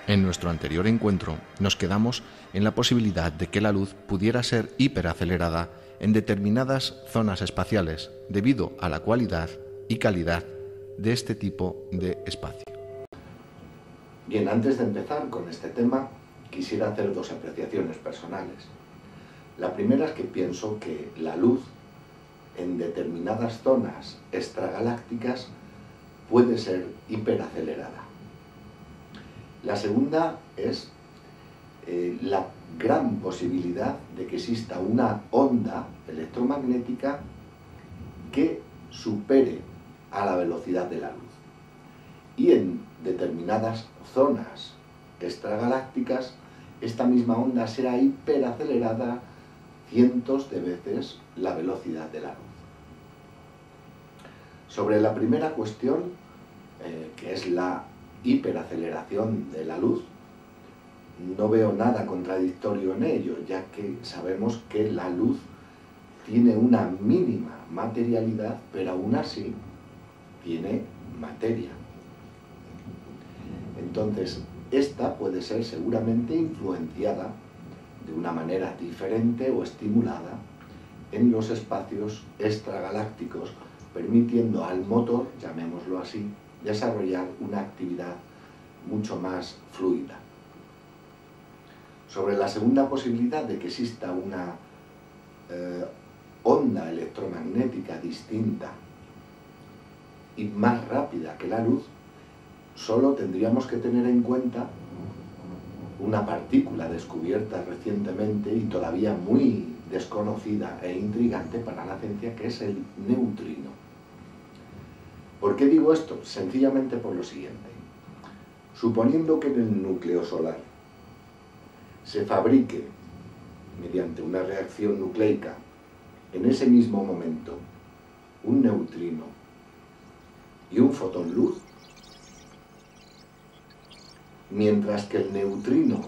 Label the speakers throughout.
Speaker 1: En nuestro anterior encuentro nos quedamos en la posibilidad de que la luz pudiera ser hiperacelerada en determinadas zonas espaciales debido a la cualidad y calidad de este tipo de espacio.
Speaker 2: Bien, antes de empezar con este tema, quisiera hacer dos apreciaciones personales. La primera es que pienso que la luz en determinadas zonas extragalácticas puede ser hiperacelerada. La segunda es la gran posibilidad de que exista una onda electromagnética que supere a la velocidad de la luz. Y en determinadas zonas extragalácticas, esta misma onda será hiperacelerada cientos de veces la velocidad de la luz. Sobre la primera cuestión, que es la hiperaceleración de la luz, no veo nada contradictorio en ello, ya que sabemos que la luz tiene una mínima materialidad, pero aún así tiene materia. Entonces, esta puede ser seguramente influenciada de una manera diferente o estimulada en los espacios extragalácticos, permitiendo al motor, llamémoslo así, desarrollar una actividad mucho más fluida. Sobre la segunda posibilidad de que exista una onda electromagnética distinta y más rápida que la luz, solo tendríamos que tener en cuenta una partícula descubierta recientemente y todavía muy desconocida e intrigante para la ciencia, que es el neutrino. ¿Por qué digo esto? Sencillamente por lo siguiente. Suponiendo que en el núcleo solar se fabrique, mediante una reacción nucleica, en ese mismo momento, un neutrino y un fotón luz, mientras que el neutrino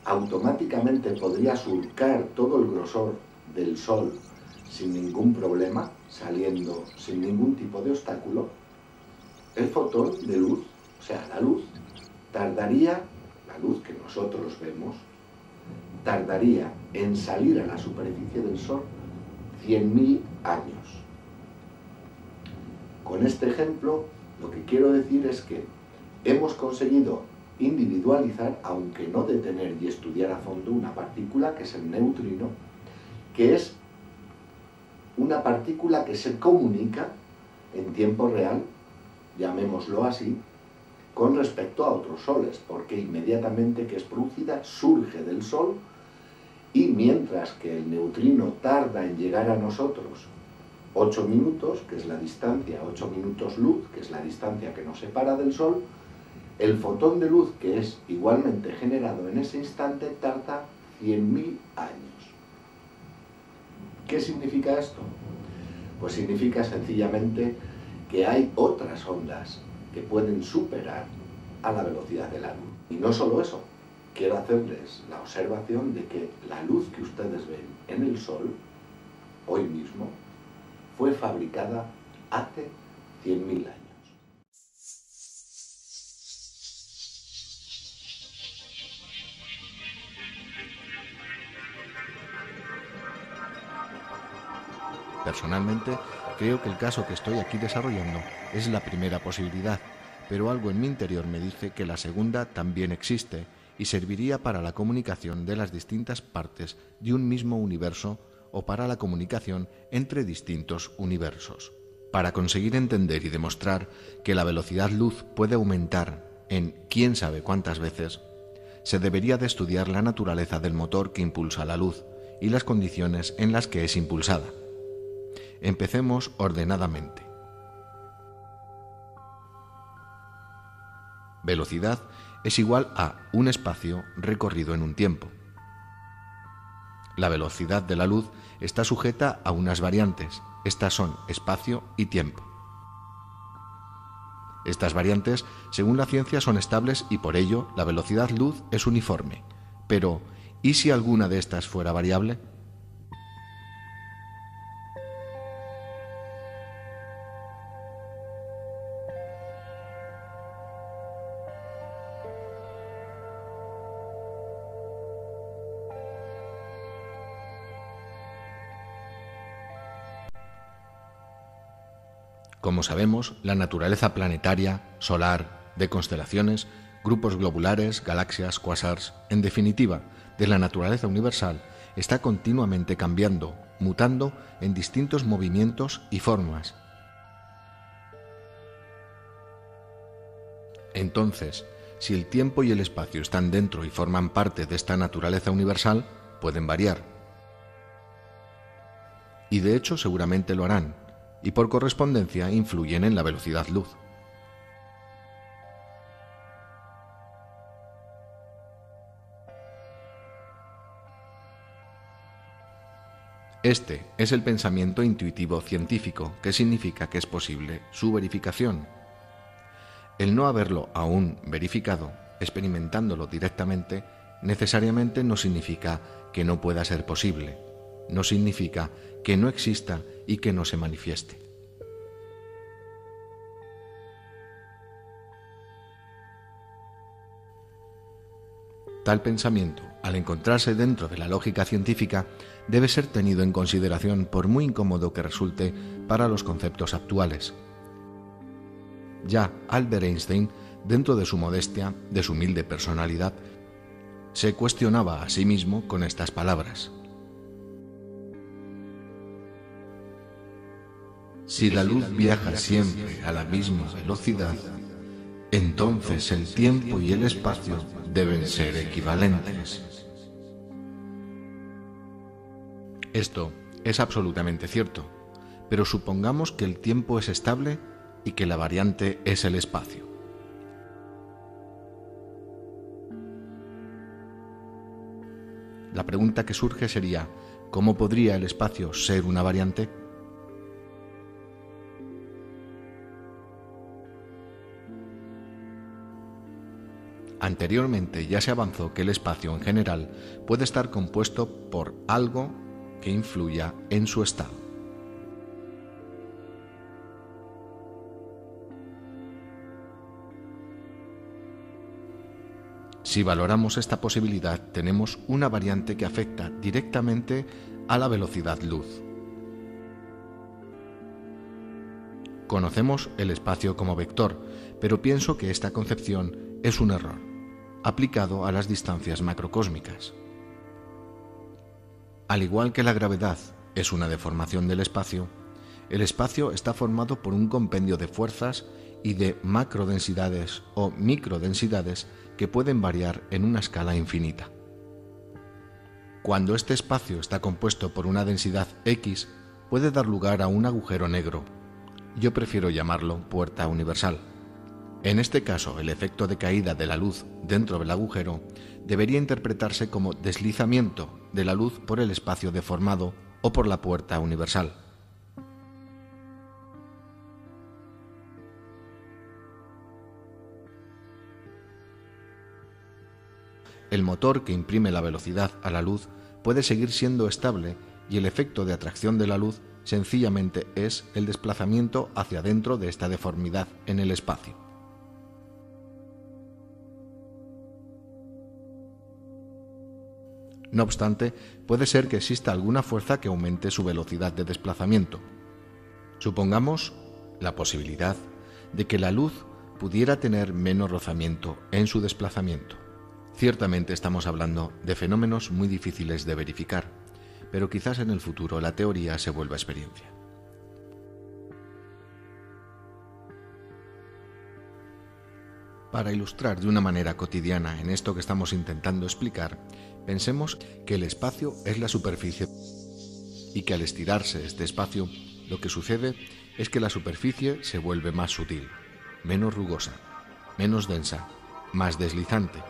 Speaker 2: automáticamente podría surcar todo el grosor del Sol sin ningún problema, saliendo sin ningún tipo de obstáculo, el fotón de luz, o sea, la luz que nosotros vemos, tardaría en salir a la superficie del Sol 100.000 años. Con este ejemplo, lo que quiero decir es que hemos conseguido individualizar, aunque no detener y estudiar a fondo, una partícula que es el neutrino, que es una partícula que se comunica en tiempo real, llamémoslo así, con respecto a otros soles, porque inmediatamente que es producida surge del Sol, y mientras que el neutrino tarda en llegar a nosotros 8 minutos, que es la distancia, 8 minutos luz, que es la distancia que nos separa del Sol, el fotón de luz, que es igualmente generado en ese instante, tarda 100.000 años. ¿Qué significa esto? Pues significa sencillamente que hay otras ondas que pueden superar a la velocidad de la luz. Y no solo eso, quiero hacerles la observación de que la luz que ustedes ven en el Sol, hoy mismo, fue fabricada hace 100.000 años.
Speaker 1: Personalmente, creo que el caso que estoy aquí desarrollando es la primera posibilidad, pero algo en mi interior me dice que la segunda también existe y serviría para la comunicación de las distintas partes de un mismo universo o para la comunicación entre distintos universos. Para conseguir entender y demostrar que la velocidad luz puede aumentar en quién sabe cuántas veces, se debería de estudiar la naturaleza del motor que impulsa la luz y las condiciones en las que es impulsada. Empecemos ordenadamente. Velocidad es igual a un espacio recorrido en un tiempo. La velocidad de la luz está sujeta a unas variantes. Estas son espacio y tiempo. Estas variantes, según la ciencia, son estables y por ello la velocidad luz es uniforme. Pero, ¿y si alguna de estas fuera variable? Como sabemos, la naturaleza planetaria, solar, de constelaciones, grupos globulares, galaxias, quasars, en definitiva, de la naturaleza universal, está continuamente cambiando, mutando en distintos movimientos y formas. Entonces, si el tiempo y el espacio están dentro y forman parte de esta naturaleza universal, pueden variar. Y de hecho seguramente lo harán, y por correspondencia influyen en la velocidad luz. Este es el pensamiento intuitivo científico, que significa que es posible su verificación. El no haberlo aún verificado, experimentándolo directamente, necesariamente no significa que no pueda ser posible, no significa que no exista y que no se manifieste. Tal pensamiento, al encontrarse dentro de la lógica científica, debe ser tenido en consideración por muy incómodo que resulte para los conceptos actuales. Ya Albert Einstein, dentro de su modestia, de su humilde personalidad, se cuestionaba a sí mismo con estas palabras: si la luz viaja siempre a la misma velocidad, entonces el tiempo y el espacio deben ser equivalentes. Esto es absolutamente cierto, pero supongamos que el tiempo es estable y que la variante es el espacio. La pregunta que surge sería: ¿cómo podría el espacio ser una variante? Anteriormente ya se avanzó que el espacio en general puede estar compuesto por algo que influya en su estado. Si valoramos esta posibilidad, tenemos una variante que afecta directamente a la velocidad luz. Conocemos el espacio como vector, pero pienso que esta concepción es un error, aplicado a las distancias macrocósmicas. Al igual que la gravedad es una deformación del espacio, el espacio está formado por un compendio de fuerzas y de macrodensidades o microdensidades que pueden variar en una escala infinita. Cuando este espacio está compuesto por una densidad X, puede dar lugar a un agujero negro. Yo prefiero llamarlo puerta universal. En este caso, el efecto de caída de la luz dentro del agujero debería interpretarse como deslizamiento de la luz por el espacio deformado o por la puerta universal. El motor que imprime la velocidad a la luz puede seguir siendo estable y el efecto de atracción de la luz sencillamente es el desplazamiento hacia dentro de esta deformidad en el espacio. No obstante, puede ser que exista alguna fuerza que aumente su velocidad de desplazamiento. Supongamos la posibilidad de que la luz pudiera tener menos rozamiento en su desplazamiento. Ciertamente estamos hablando de fenómenos muy difíciles de verificar, pero quizás en el futuro la teoría se vuelva experiencia. Para ilustrar de una manera cotidiana en esto que estamos intentando explicar, pensemos que el espacio es la superficie y que al estirarse este espacio, lo que sucede es que la superficie se vuelve más sutil, menos rugosa, menos densa, más deslizante.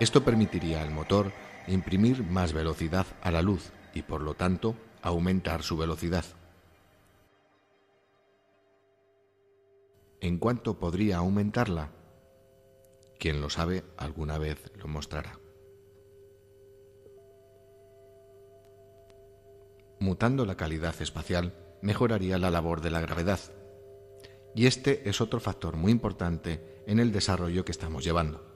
Speaker 1: Esto permitiría al motor imprimir más velocidad a la luz y, por lo tanto, aumentar su velocidad. ¿En cuánto podría aumentarla? Quien lo sabe alguna vez lo mostrará. Mutando la calidad espacial, mejoraría la labor de la gravedad. Y este es otro factor muy importante en el desarrollo que estamos llevando.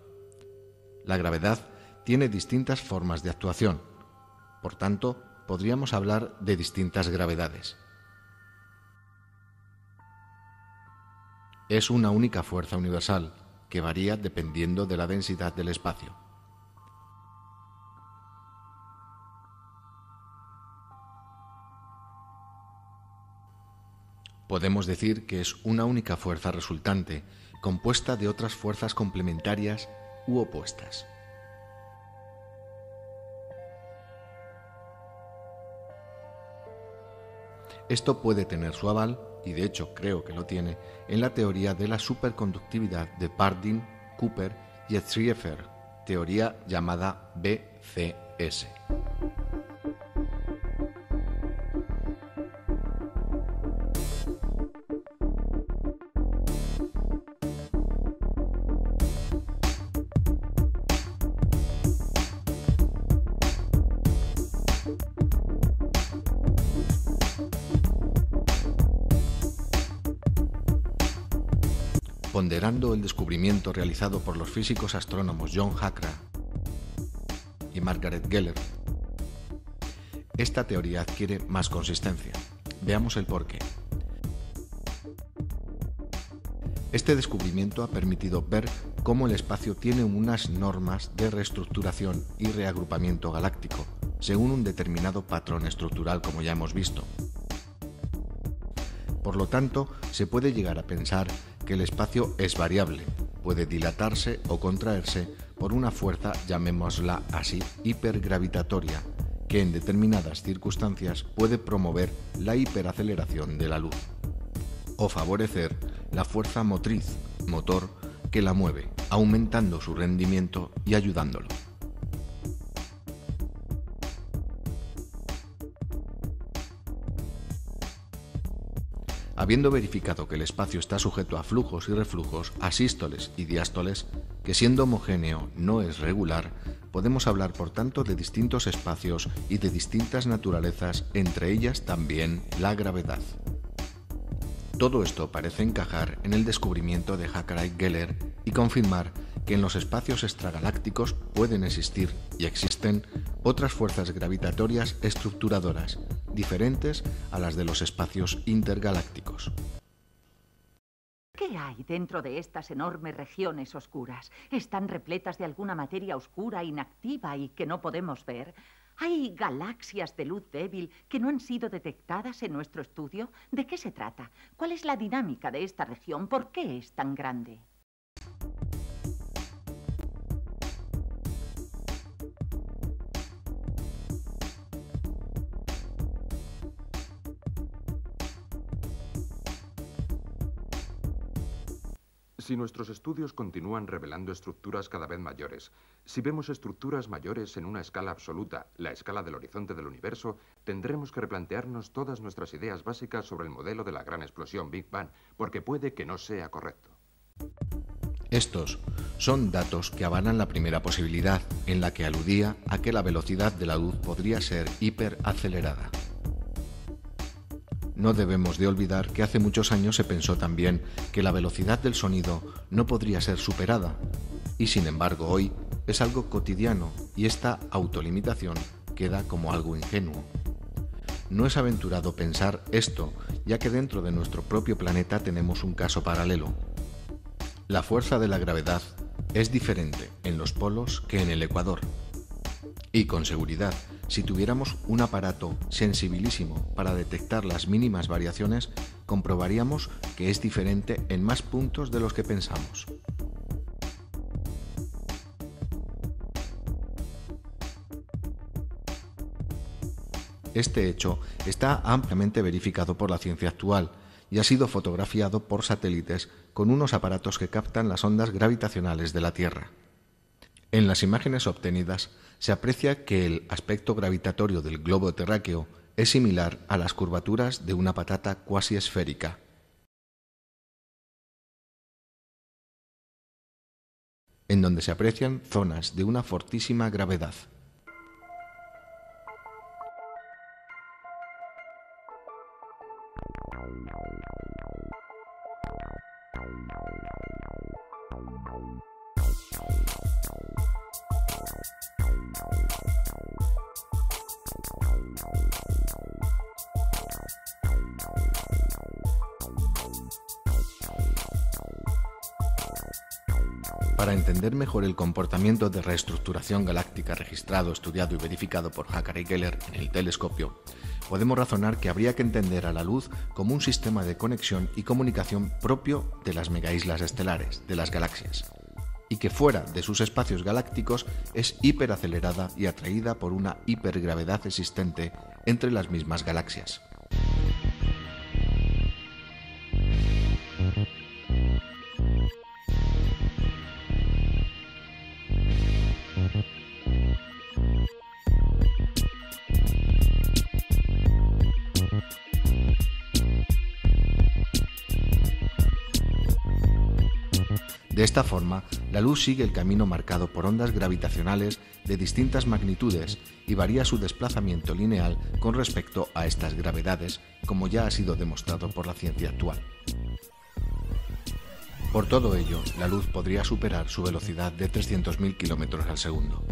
Speaker 1: La gravedad tiene distintas formas de actuación. Por tanto, podríamos hablar de distintas gravedades. Es una única fuerza universal, que varía dependiendo de la densidad del espacio. Podemos decir que es una única fuerza resultante, compuesta de otras fuerzas complementarias u opuestas. Esto puede tener su aval, y de hecho creo que lo tiene, en la teoría de la superconductividad de Bardeen, Cooper y Schrieffer, teoría llamada BCS. Ponderando el descubrimiento realizado por los físicos astrónomos John Hackra y Margaret Geller, esta teoría adquiere más consistencia. Veamos el porqué. Este descubrimiento ha permitido ver cómo el espacio tiene unas normas de reestructuración y reagrupamiento galáctico, según un determinado patrón estructural, como ya hemos visto. Por lo tanto, se puede llegar a pensar que el espacio es variable, puede dilatarse o contraerse por una fuerza, llamémosla así, hipergravitatoria, que en determinadas circunstancias puede promover la hiperaceleración de la luz, o favorecer la fuerza motriz, motor, que la mueve, aumentando su rendimiento y ayudándolo. Habiendo verificado que el espacio está sujeto a flujos y reflujos, a sístoles y diástoles, que siendo homogéneo no es regular, podemos hablar por tanto de distintos espacios y de distintas naturalezas, entre ellas también la gravedad. Todo esto parece encajar en el descubrimiento de Hackra y Geller y confirmar que en los espacios extragalácticos pueden existir, y existen, otras fuerzas gravitatorias estructuradoras, diferentes a las de los espacios intergalácticos.
Speaker 3: ¿Qué hay dentro de estas enormes regiones oscuras? ¿Están repletas de alguna materia oscura, inactiva y que no podemos ver? ¿Hay galaxias de luz débil que no han sido detectadas en nuestro estudio? ¿De qué se trata? ¿Cuál es la dinámica de esta región? ¿Por qué es tan grande?
Speaker 4: Si nuestros estudios continúan revelando estructuras cada vez mayores, si vemos estructuras mayores en una escala absoluta, la escala del horizonte del universo, tendremos que replantearnos todas nuestras ideas básicas sobre el modelo de la gran explosión Big Bang, porque puede que no sea correcto.
Speaker 1: Estos son datos que avalan la primera posibilidad, en la que aludía a que la velocidad de la luz podría ser hiperacelerada. No debemos de olvidar que hace muchos años se pensó también que la velocidad del sonido no podría ser superada, y sin embargo hoy es algo cotidiano y esta autolimitación queda como algo ingenuo. No es aventurado pensar esto, ya que dentro de nuestro propio planeta tenemos un caso paralelo. La fuerza de la gravedad es diferente en los polos que en el ecuador. Y con seguridad, si tuviéramos un aparato sensibilísimo para detectar las mínimas variaciones, comprobaríamos que es diferente en más puntos de los que pensamos. Este hecho está ampliamente verificado por la ciencia actual y ha sido fotografiado por satélites con unos aparatos que captan las ondas gravitacionales de la Tierra. En las imágenes obtenidas se aprecia que el aspecto gravitatorio del globo terráqueo es similar a las curvaturas de una patata cuasi esférica. En donde se aprecian zonas de una fortísima gravedad. Para entender mejor el comportamiento de reestructuración galáctica registrado, estudiado y verificado por Hacker y Geller en el telescopio, podemos razonar que habría que entender a la luz como un sistema de conexión y comunicación propio de las megaislas estelares, de las galaxias, y que fuera de sus espacios galácticos es hiperacelerada y atraída por una hipergravedad existente entre las mismas galaxias. De esta forma, la luz sigue el camino marcado por ondas gravitacionales de distintas magnitudes y varía su desplazamiento lineal con respecto a estas gravedades, como ya ha sido demostrado por la ciencia actual. Por todo ello, la luz podría superar su velocidad de 300.000 km al segundo.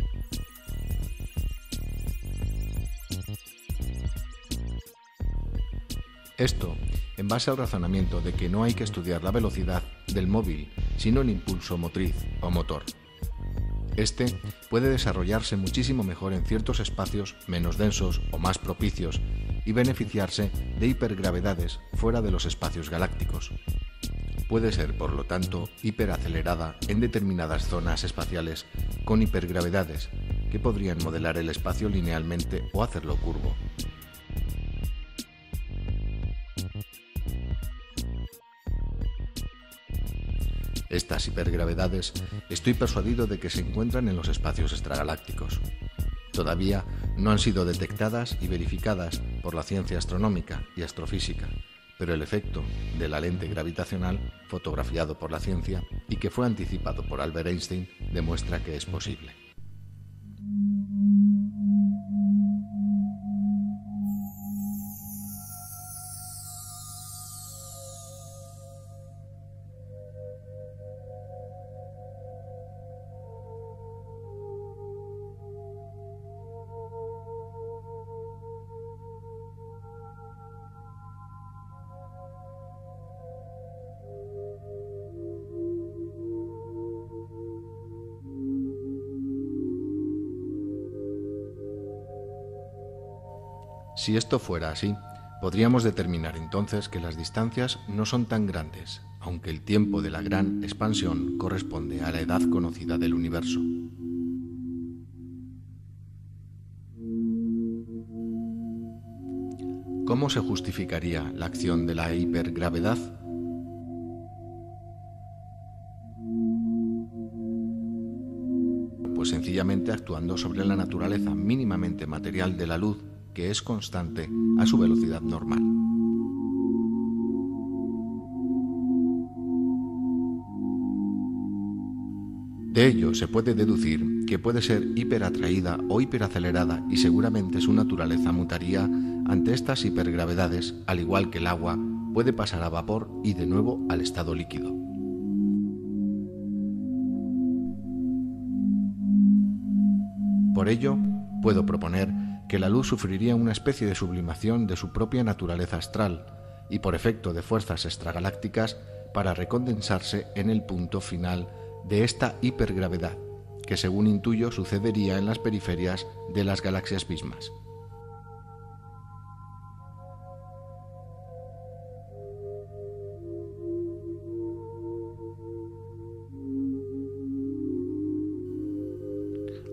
Speaker 1: Esto en base al razonamiento de que no hay que estudiar la velocidad del móvil, sino el impulso motriz o motor. Este puede desarrollarse muchísimo mejor en ciertos espacios menos densos o más propicios y beneficiarse de hipergravedades fuera de los espacios galácticos. Puede ser, por lo tanto, hiperacelerada en determinadas zonas espaciales con hipergravedades que podrían modelar el espacio linealmente o hacerlo curvo. Estas hipergravedades estoy persuadido de que se encuentran en los espacios extragalácticos. Todavía no han sido detectadas y verificadas por la ciencia astronómica y astrofísica, pero el efecto de la lente gravitacional, fotografiado por la ciencia y que fue anticipado por Albert Einstein, demuestra que es posible. Si esto fuera así, podríamos determinar entonces que las distancias no son tan grandes, aunque el tiempo de la gran expansión corresponde a la edad conocida del universo. ¿Cómo se justificaría la acción de la hipergravedad? Pues sencillamente actuando sobre la naturaleza mínimamente material de la luz, que es constante a su velocidad normal. De ello se puede deducir que puede ser hiperatraída o hiperacelerada y seguramente su naturaleza mutaría ante estas hipergravedades, al igual que el agua puede pasar a vapor y de nuevo al estado líquido. Por ello, puedo proponer que la luz sufriría una especie de sublimación de su propia naturaleza astral y por efecto de fuerzas extragalácticas para recondensarse en el punto final de esta hipergravedad, que según intuyo sucedería en las periferias de las galaxias mismas.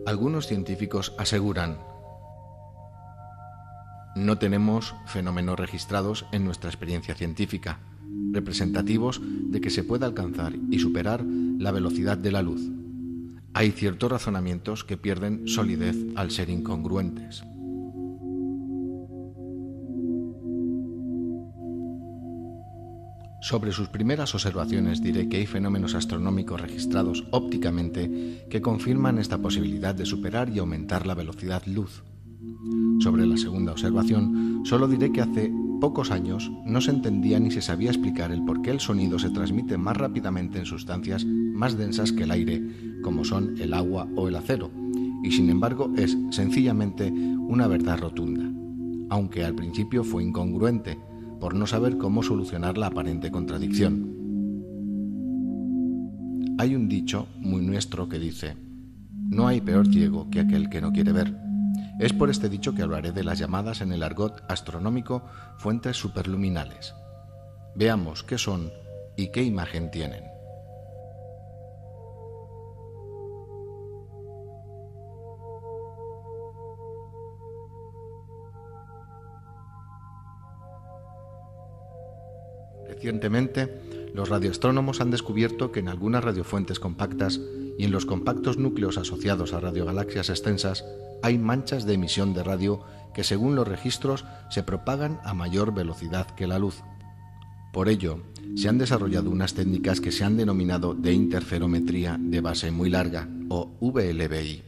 Speaker 1: Algunos científicos aseguran: no tenemos fenómenos registrados en nuestra experiencia científica, representativos de que se pueda alcanzar y superar la velocidad de la luz. Hay ciertos razonamientos que pierden solidez al ser incongruentes. Sobre sus primeras observaciones diré que hay fenómenos astronómicos registrados ópticamente que confirman esta posibilidad de superar y aumentar la velocidad luz. Sobre la segunda observación, solo diré que hace pocos años no se entendía ni se sabía explicar el por qué el sonido se transmite más rápidamente en sustancias más densas que el aire, como son el agua o el acero, y sin embargo es sencillamente una verdad rotunda, aunque al principio fue incongruente, por no saber cómo solucionar la aparente contradicción. Hay un dicho muy nuestro que dice: no hay peor ciego que aquel que no quiere ver. Es por este dicho que hablaré de las llamadas en el argot astronómico fuentes superluminales. Veamos qué son y qué imagen tienen. Recientemente, los radioastrónomos han descubierto que en algunas radiofuentes compactas y en los compactos núcleos asociados a radiogalaxias extensas hay manchas de emisión de radio que, según los registros, se propagan a mayor velocidad que la luz. Por ello, se han desarrollado unas técnicas que se han denominado de interferometría de base muy larga, o VLBI.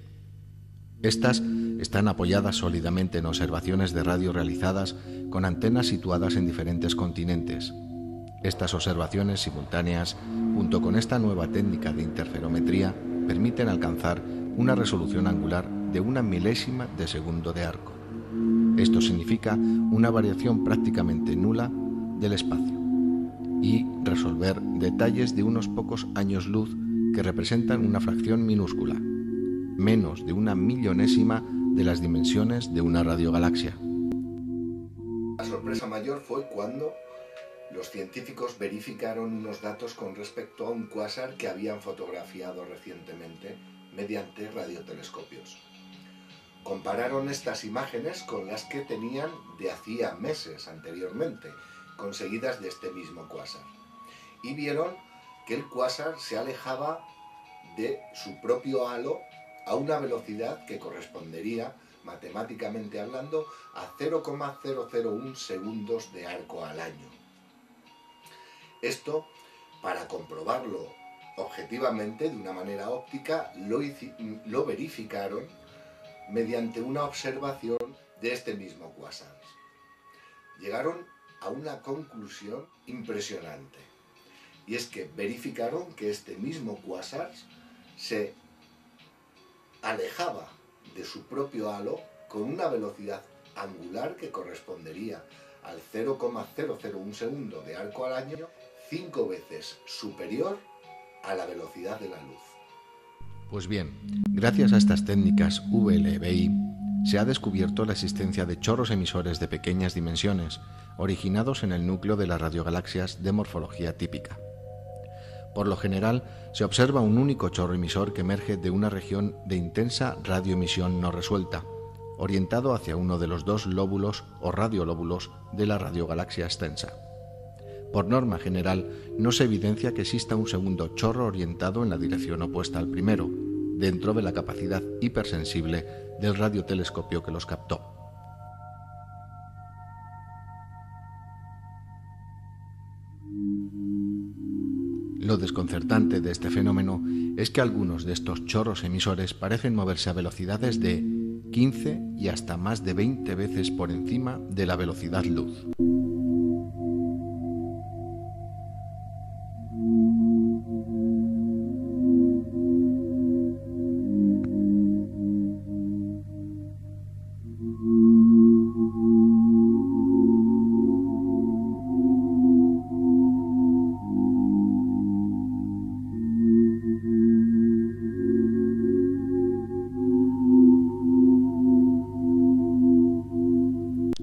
Speaker 1: Estas están apoyadas sólidamente en observaciones de radio realizadas con antenas situadas en diferentes continentes. Estas observaciones simultáneas, junto con esta nueva técnica de interferometría, permiten alcanzar una resolución angular de 1 milésima de segundo de arco. Esto significa una variación prácticamente nula del espacio y resolver detalles de unos pocos años luz que representan una fracción minúscula, menos de 1 millonésima de las dimensiones de una radiogalaxia.
Speaker 2: La sorpresa mayor fue cuando los científicos verificaron unos datos con respecto a un cuásar que habían fotografiado recientemente mediante radiotelescopios. Compararon estas imágenes con las que tenían de hacía meses anteriormente, conseguidas de este mismo cuásar, y vieron que el cuásar se alejaba de su propio halo a una velocidad que correspondería, matemáticamente hablando, a 0,001 segundos de arco al año. Esto, para comprobarlo objetivamente, de una manera óptica, lo verificaron mediante una observación de este mismo cuásar. Llegaron a una conclusión impresionante, y es que verificaron que este mismo cuásar se alejaba de su propio halo con una velocidad angular que correspondería al 0,001 segundo de arco al año, 5 veces superior a la velocidad de la luz.
Speaker 1: Pues bien, gracias a estas técnicas VLBI, se ha descubierto la existencia de chorros emisores de pequeñas dimensiones, originados en el núcleo de las radiogalaxias de morfología típica. Por lo general, se observa un único chorro emisor que emerge de una región de intensa radioemisión no resuelta, orientado hacia uno de los 2 lóbulos o radiolóbulos de la radiogalaxia extensa. Por norma general, no se evidencia que exista un segundo chorro orientado en la dirección opuesta al primero, dentro de la capacidad hipersensible del radiotelescopio que los captó. Lo desconcertante de este fenómeno es que algunos de estos chorros emisores parecen moverse a velocidades de 15 y hasta más de 20 veces por encima de la velocidad luz.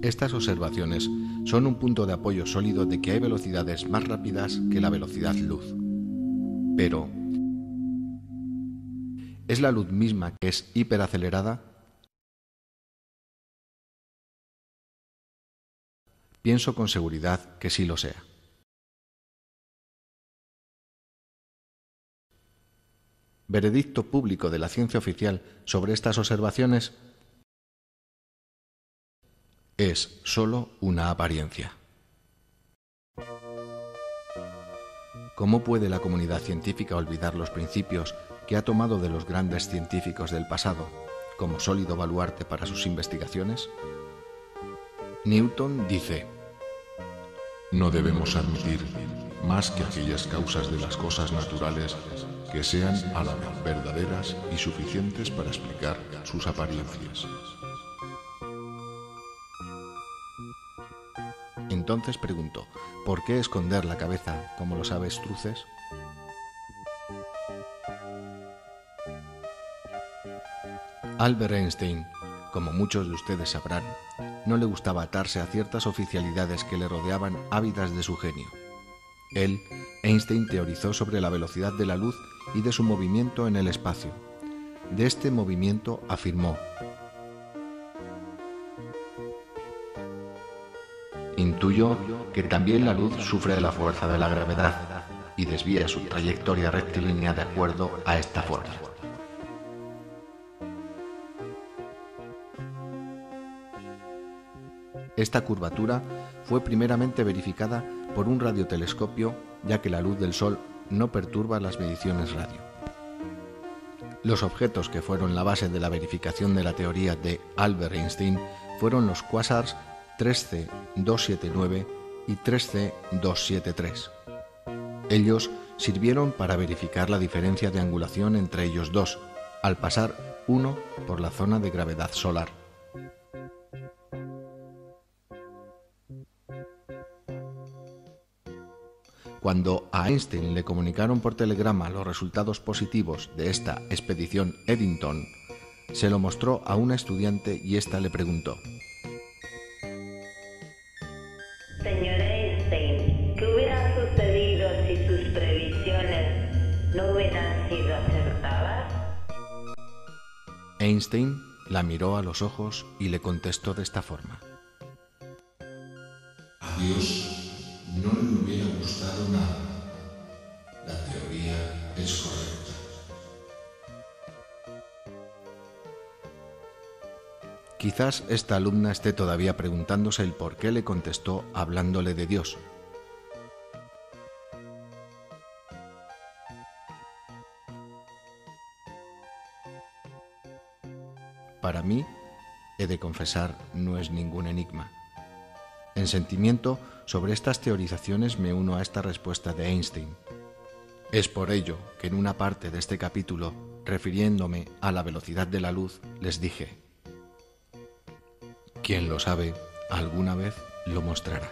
Speaker 1: Estas observaciones son un punto de apoyo sólido de que hay velocidades más rápidas que la velocidad luz. Pero, ¿es la luz misma que es hiperacelerada? Pienso con seguridad que sí lo sea. Veredicto público de la ciencia oficial sobre estas observaciones: es solo una apariencia. ¿Cómo puede la comunidad científica olvidar los principios que ha tomado de los grandes científicos del pasado como sólido baluarte para sus investigaciones? Newton dice:
Speaker 5: no debemos admitir más que aquellas causas de las cosas naturales que sean a la vez verdaderas y suficientes para explicar sus apariencias.
Speaker 1: Entonces pregunto, ¿por qué esconder la cabeza como los avestruces? Albert Einstein, como muchos de ustedes sabrán, no le gustaba atarse a ciertas oficialidades que le rodeaban ávidas de su genio. Él, Einstein, teorizó sobre la velocidad de la luz y de su movimiento en el espacio. De este movimiento afirmó: intuyo que también la luz sufre la fuerza de la gravedad y desvía su trayectoria rectilínea de acuerdo a esta fuerza. Esta curvatura fue primeramente verificada por un radiotelescopio, ya que la luz del Sol no perturba las mediciones radio. Los objetos que fueron la base de la verificación de la teoría de Albert Einstein fueron los cuásars 3C279 y 3C273. Ellos sirvieron para verificar la diferencia de angulación entre ellos dos, al pasar uno por la zona de gravedad solar. Cuando a Einstein le comunicaron por telegrama los resultados positivos de esta expedición Eddington, se lo mostró a una estudiante y ésta le preguntó:
Speaker 6: Señor Einstein, ¿qué hubiera sucedido si sus previsiones no hubieran sido acertadas?
Speaker 1: Einstein la miró a los ojos y le contestó de esta forma:
Speaker 5: A Dios no le hubiera gustado nada. La teoría es correcta.
Speaker 1: Quizás esta alumna esté todavía preguntándose el por qué le contestó hablándole de Dios. Para mí, he de confesar, no es ningún enigma. En sentimiento, sobre estas teorizaciones me uno a esta respuesta de Einstein. Es por ello que en una parte de este capítulo, refiriéndome a la velocidad de la luz, les dije: quien lo sabe, alguna vez lo mostrará.